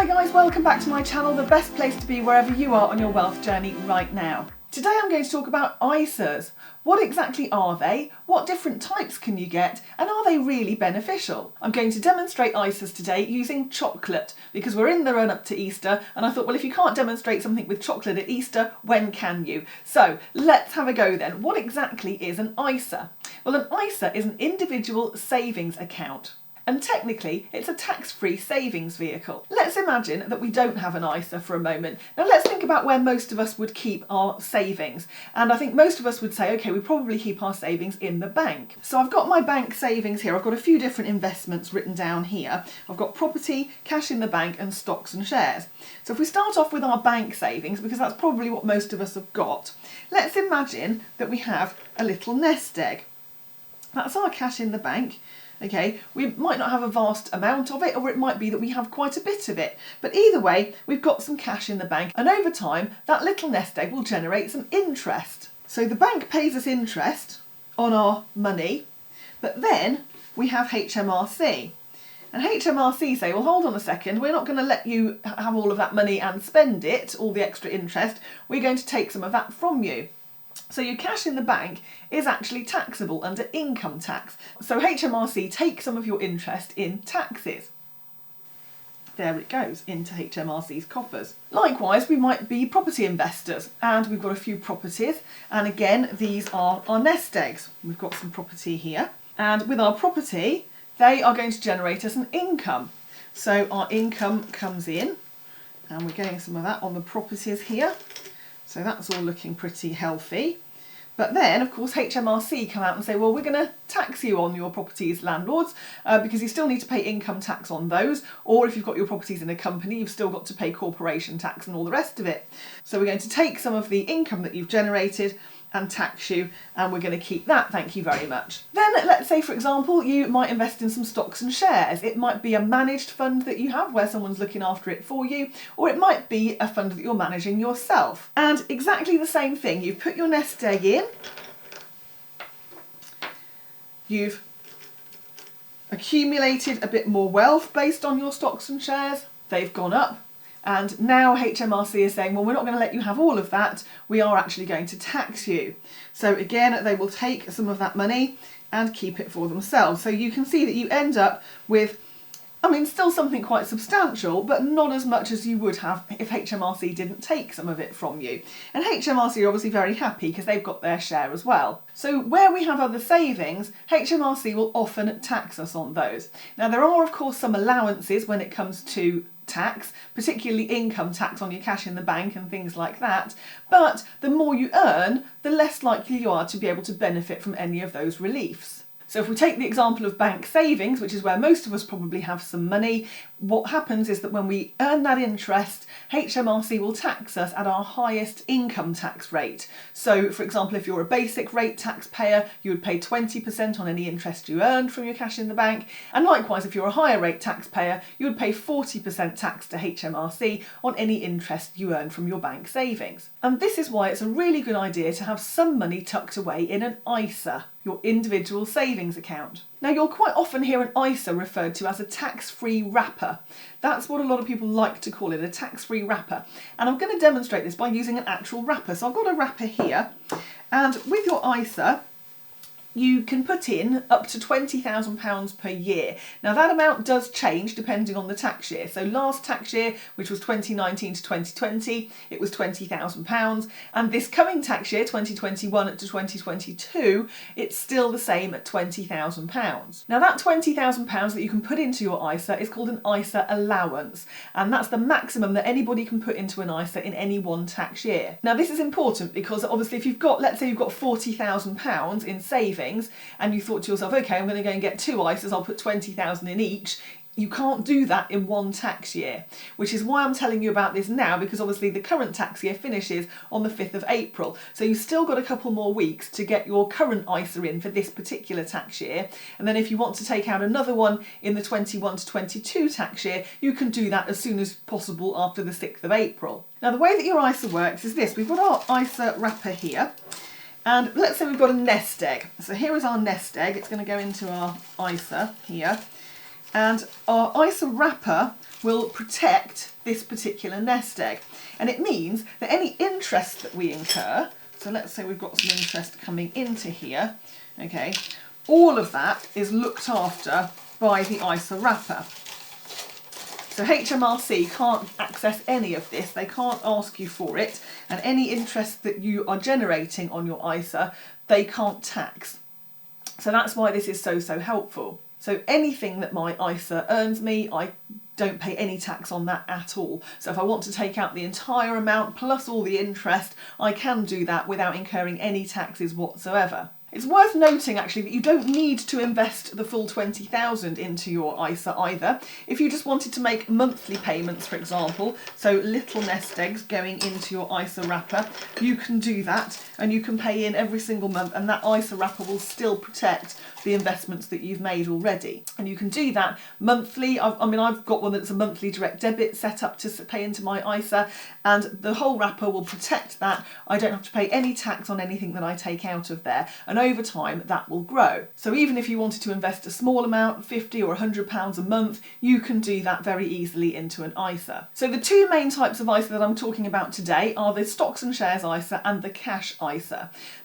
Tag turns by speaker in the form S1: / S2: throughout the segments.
S1: Hi guys, welcome back to my channel, the best place to be wherever you are on your wealth journey right now. Today I'm going to talk about ISAs. What exactly are they? What different types can you get? And are they really beneficial? I'm going to demonstrate ISAs today using chocolate because we're in the run up to Easter and I thought, well, if you can't demonstrate something with chocolate at Easter, when can you? So let's have a go then. What exactly is an ISA? Well, an ISA is an individual savings account. And technically, it's a tax-free savings vehicle. Let's imagine that we don't have an ISA for a moment. Now let's think about where most of us would keep our savings. And I think most of us would say, okay, we probably keep our savings in the bank. So I've got my bank savings here. I've got a few different investments written down here. I've got property, cash in the bank, and stocks and shares. So if we start off with our bank savings, because that's probably what most of us have got, let's imagine that we have a little nest egg. That's our cash in the bank. Okay, we might not have a vast amount of it, or it might be that we have quite a bit of it. But either way, we've got some cash in the bank, and over time, that little nest egg will generate some interest. So the bank pays us interest on our money, but then we have HMRC. And HMRC say, well, hold on a second, we're not going to let you have all of that money and spend it, all the extra interest. We're going to take some of that from you. So your cash in the bank is actually taxable under income tax. So HMRC takes some of your interest in taxes. There it goes, into HMRC's coffers. Likewise, we might be property investors and we've got a few properties. And again, these are our nest eggs. We've got some property here. And with our property, they are going to generate us an income. So our income comes in and we're getting some of that on the properties here. So that's all looking pretty healthy. But then, of course, HMRC come out and say, well, we're going to tax you on your properties, landlords, because you still need to pay income tax on those. Or if you've got your properties in a company, you've still got to pay corporation tax and all the rest of it. So we're going to take some of the income that you've generated and tax you, and we're going to keep that, thank you very much. Then let's say, for example, you might invest in some stocks and shares. It might be a managed fund that you have where someone's looking after it for you, or it might be a fund that you're managing yourself. And exactly the same thing, you've put your nest egg in, you've accumulated a bit more wealth based on your stocks and shares, they've gone up. And now HMRC is saying, well, we're not going to let you have all of that. We are actually going to tax you. So again, they will take some of that money and keep it for themselves. So you can see that you end up with, still something quite substantial, but not as much as you would have if HMRC didn't take some of it from you. And HMRC are obviously very happy because they've got their share as well. So where we have other savings, HMRC will often tax us on those. Now there are of course some allowances when it comes to tax, particularly income tax on your cash in the bank and things like that, but the more you earn, the less likely you are to be able to benefit from any of those reliefs. So if we take the example of bank savings, which is where most of us probably have some money, what happens is that when we earn that interest, HMRC will tax us at our highest income tax rate. So for example, if you're a basic rate taxpayer, you would pay 20% on any interest you earned from your cash in the bank. And likewise, if you're a higher rate taxpayer, you would pay 40% tax to HMRC on any interest you earn from your bank savings. And this is why it's a really good idea to have some money tucked away in an ISA, your individual savings account. Now you'll quite often hear an ISA referred to as a tax-free wrapper. That's what a lot of people like to call it, a tax-free wrapper. And I'm going to demonstrate this by using an actual wrapper. So I've got a wrapper here, and with your ISA, you can put in up to £20,000 per year. Now that amount does change depending on the tax year. So last tax year, which was 2019 to 2020, it was £20,000. And this coming tax year, 2021 to 2022, it's still the same at £20,000. Now that £20,000 that you can put into your ISA is called an Isa Allowance. And that's the maximum that anybody can put into an ISA in any one tax year. Now this is important because obviously if you've got, let's say you've got £40,000 in savings, and you thought to yourself, okay, I'm going to go and get two ISAs, I'll put 20,000 in each. You can't do that in one tax year, which is why I'm telling you about this now, because obviously the current tax year finishes on the 5th of April. So you've still got a couple more weeks to get your current ISA in for this particular tax year. And then if you want to take out another one in the 21 to 22 tax year, you can do that as soon as possible after the 6th of April. Now the way that your ISA works is this. We've got our ISA wrapper here. And let's say we've got a nest egg. So here is our nest egg. It's going to go into our ISA here. And our ISA wrapper will protect this particular nest egg. And it means that any interest that we incur, so let's say we've got some interest coming into here, okay, all of that is looked after by the ISA wrapper. So HMRC can't access any of this, they can't ask you for it, and any interest that you are generating on your ISA, they can't tax. So that's why this is so helpful. So anything that my ISA earns me, I don't pay any tax on that at all. So if I want to take out the entire amount plus all the interest, I can do that without incurring any taxes whatsoever. It's worth noting actually that you don't need to invest the full 20,000 into your ISA either. If you just wanted to make monthly payments, for example, so little nest eggs going into your ISA wrapper, you can do that and you can pay in every single month, and that ISA wrapper will still protect the investments that you've made already. And you can do that monthly. I've got one that's a monthly direct debit set up to pay into my ISA, and the whole wrapper will protect that. I don't have to pay any tax on anything that I take out of there, and over time that will grow. So even if you wanted to invest a small amount, £50 or £100 a month, you can do that very easily into an ISA. So the two main types of ISA that I'm talking about today are the stocks and shares ISA and the cash ISA.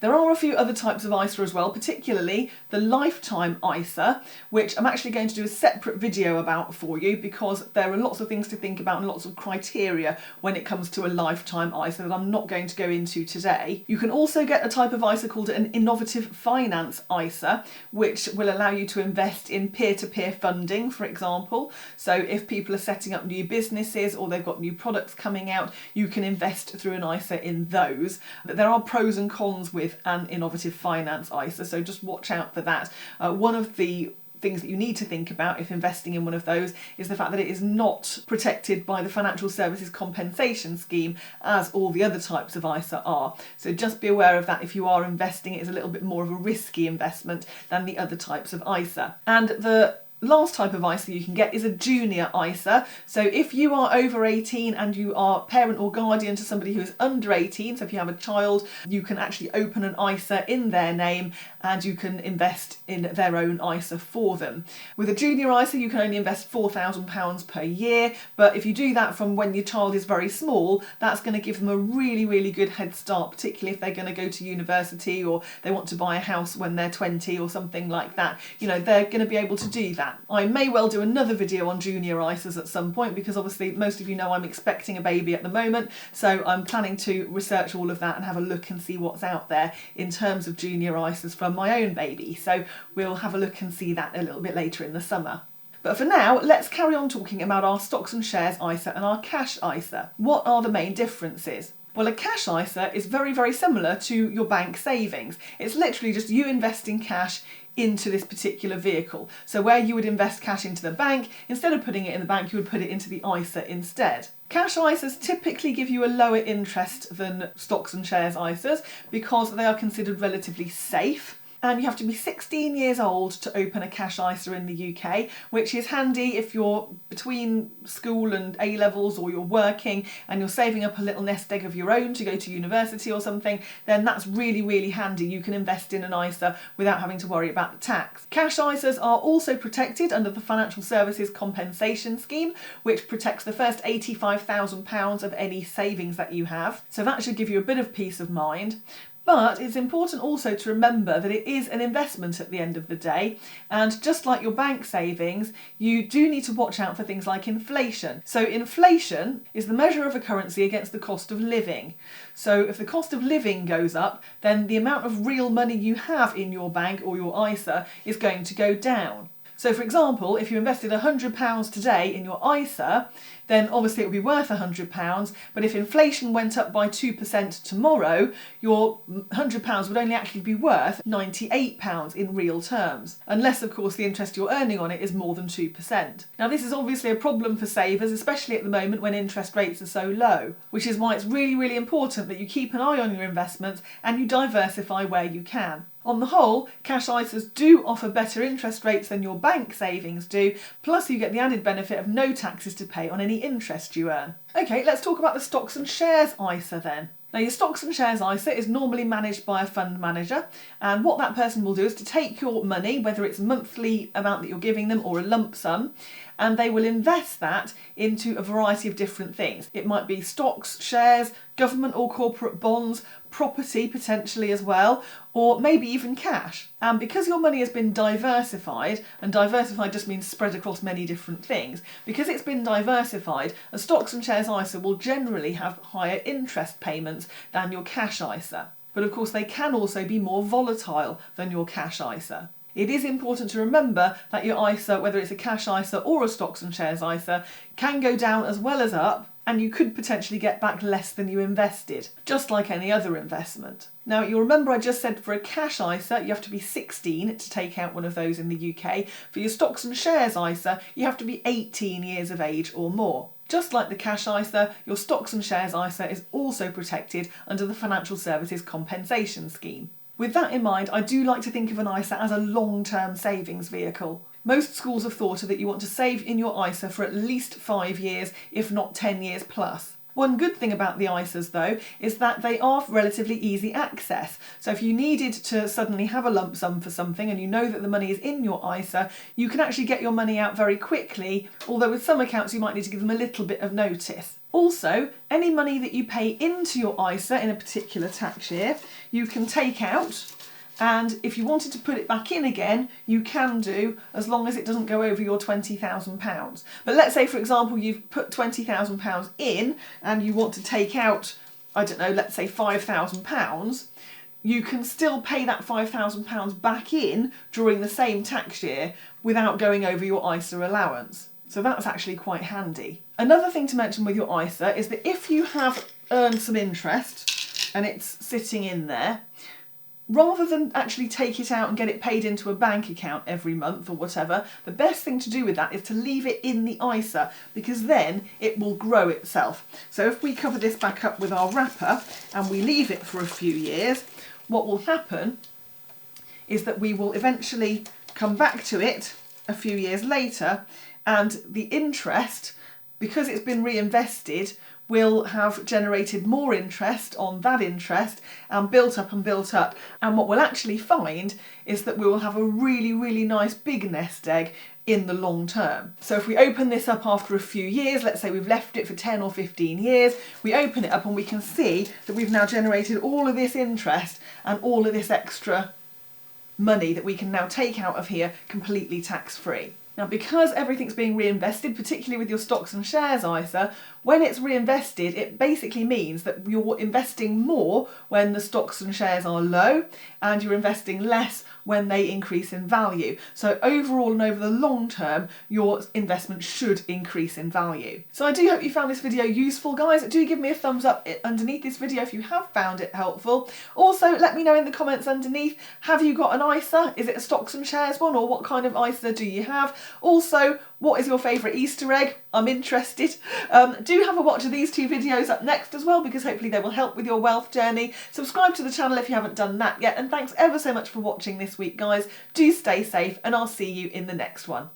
S1: There are a few other types of ISA as well, particularly the lifetime ISA, which I'm actually going to do a separate video about for you, because there are lots of things to think about and lots of criteria when it comes to a lifetime ISA that I'm not going to go into today. You can also get a type of ISA called an innovative finance ISA, which will allow you to invest in peer-to-peer funding, for example. So if people are setting up new businesses or they've got new products coming out, you can invest through an ISA in those. But there are pros and cons with an innovative finance ISA, so just watch out for that. One of the things that you need to think about if investing in one of those is the fact that it is not protected by the Financial Services Compensation Scheme as all the other types of ISA are. So just be aware of that if you are investing. It is a little bit more of a risky investment than the other types of ISA. And the last type of ISA you can get is a junior ISA. So if you are over 18 and you are parent or guardian to somebody who is under 18, so if you have a child, you can actually open an ISA in their name and you can invest in their own ISA for them. With a junior ISA, you can only invest £4,000 per year, but if you do that from when your child is very small, that's going to give them a really good head start, particularly if they're going to go to university or they want to buy a house when they're 20 or something like that. You know, they're going to be able to do that. I may well do another video on junior ISAs at some point, because obviously most of you know I'm expecting a baby at the moment, so I'm planning to research all of that and have a look and see what's out there in terms of junior ISAs from my own baby. So we'll have a look and see that a little bit later in the summer. But for now, let's carry on talking about our stocks and shares ISA and our cash ISA. What are the main differences? Well, a cash ISA is very similar to your bank savings. It's literally just you investing cash into this particular vehicle. So where you would invest cash into the bank, instead of putting it in the bank, you would put it into the ISA instead. Cash ISAs typically give you a lower interest than stocks and shares ISAs because they are considered relatively safe. And you have to be 16 years old to open a cash ISA in the UK, which is handy if you're between school and A-levels, or you're working and you're saving up a little nest egg of your own to go to university or something. Then that's really handy. You can invest in an ISA without having to worry about the tax. Cash ISAs are also protected under the Financial Services Compensation Scheme, which protects the first £85,000 of any savings that you have. So that should give you a bit of peace of mind. But it's important also to remember that it is an investment at the end of the day, and just like your bank savings, you do need to watch out for things like inflation. So inflation is the measure of a currency against the cost of living. So if the cost of living goes up, then the amount of real money you have in your bank or your ISA is going to go down. So for example, if you invested £100 today in your ISA, then obviously it would be worth £100, but if inflation went up by 2% tomorrow, your £100 would only actually be worth £98 in real terms, unless of course the interest you're earning on it is more than 2%. Now this is obviously a problem for savers, especially at the moment when interest rates are so low, which is why it's really important that you keep an eye on your investments and you diversify where you can. On the whole, cash ISAs do offer better interest rates than your bank savings do, plus you get the added benefit of no taxes to pay on any interest you earn. Okay, let's talk about the stocks and shares ISA then. Now your stocks and shares ISA is normally managed by a fund manager, and what that person will do is to take your money, whether it's a monthly amount that you're giving them or a lump sum, and they will invest that into a variety of different things. It might be stocks, shares, government or corporate bonds, property potentially as well, or maybe even cash. And because your money has been diversified, and diversified just means spread across many different things, because it's been diversified, a stocks and shares ISA will generally have higher interest payments than your cash ISA. But of course they can also be more volatile than your cash ISA. It is important to remember that your ISA, whether it's a cash ISA or a stocks and shares ISA, can go down as well as up, and you could potentially get back less than you invested, just like any other investment. Now you'll remember I just said for a cash ISA you have to be 16 to take out one of those in the UK. For your stocks and shares ISA you have to be 18 years of age or more. Just like the cash ISA, your stocks and shares ISA is also protected under the Financial Services Compensation Scheme. With that in mind, I do like to think of an ISA as a long-term savings vehicle. Most schools have thought that you want to save in your ISA for at least 5 years, if not 10 years plus. One good thing about the ISAs though is that they are relatively easy access. So if you needed to suddenly have a lump sum for something and you know that the money is in your ISA, you can actually get your money out very quickly, although with some accounts you might need to give them a little bit of notice. Also, any money that you pay into your ISA in a particular tax year, you can take out, and if you wanted to put it back in again, you can do, as long as it doesn't go over your £20,000. But let's say, for example, you've put £20,000 in and you want to take out, I don't know, let's say £5,000, you can still pay that £5,000 back in during the same tax year without going over your ISA allowance. So that's actually quite handy. Another thing to mention with your ISA is that if you have earned some interest and it's sitting in there, rather than actually take it out and get it paid into a bank account every month or whatever, the best thing to do with that is to leave it in the ISA, because then it will grow itself. So if we cover this back up with our wrapper and we leave it for a few years, what will happen is that we will eventually come back to it a few years later, and the interest, because it's been reinvested, will have generated more interest on that interest and built up and built up. And what we'll actually find is that we will have a really, really nice big nest egg in the long term. So if we open this up after a few years, let's say we've left it for 10 or 15 years, we open it up and we can see that we've now generated all of this interest and all of this extra money that we can now take out of here completely tax-free. Now, because everything's being reinvested, particularly with your stocks and shares ISA, when it's reinvested, it basically means that you're investing more when the stocks and shares are low, and you're investing less when they increase in value. So overall and over the long term, your investment should increase in value. So I do hope you found this video useful, guys. Do give me a thumbs up underneath this video if you have found it helpful. Also, let me know in the comments underneath, have you got an ISA? Is it a stocks and shares one, or what kind of ISA do you have? Also, what is your favourite Easter egg? I'm interested. Do have a watch of these two videos up next as well, because hopefully they will help with your wealth journey. Subscribe to the channel if you haven't done that yet, and thanks ever so much for watching this week, guys. Do stay safe, and I'll see you in the next one.